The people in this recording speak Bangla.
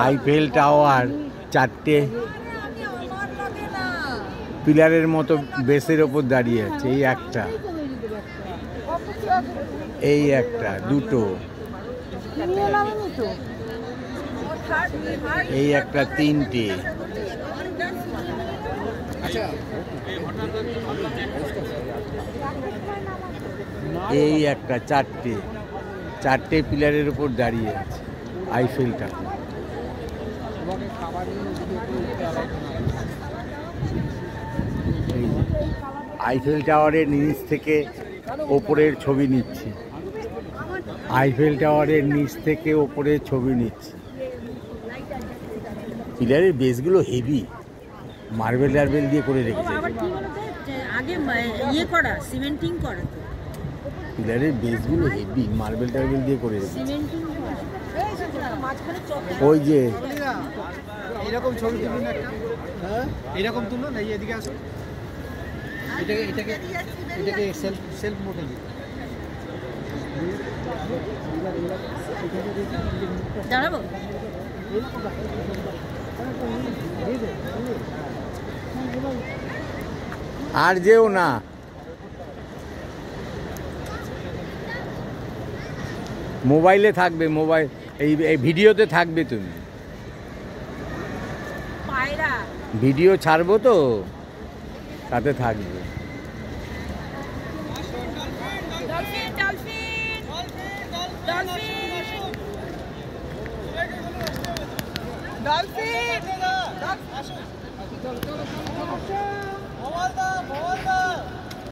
আইফেল টাওয়ার, 4টে পিলারের মতো বেসের ওপর দাঁড়িয়ে আছে। এই একটা, দুটো, এই একটা, 3টে, এই একটা, 4টে পিলারের উপর দাঁড়িয়ে আছে আইফেল টাওয়ার। আইফেল টাওয়ারের নিচ থেকে ওপরের ছবি নিচ্ছি, আইফেল টাওয়ারের নিচ থেকে ওপরের ছবি নিচ্ছি। পিলারের বেসগুলো হেভি, মার্বেল টার্বেল দিয়ে করে রেখেছে। পিলারের বেসগুলো হেভি, মার্বেল টার্বেল দিয়ে করে রেখেছে। ওই যে এরকম ছবি তুলুন একটা, এরকম তুলুন, এই এদিকে আসুন, এটাকে সেলফ মোডে দাঁড়াবো। আর যেও না, মোবাইলে থাকবে, মোবাইল এই ভিডিওতে থাকবে। তুমি ভিডিও ছাড়বো তো, তাতে থাকবে। ডলফিন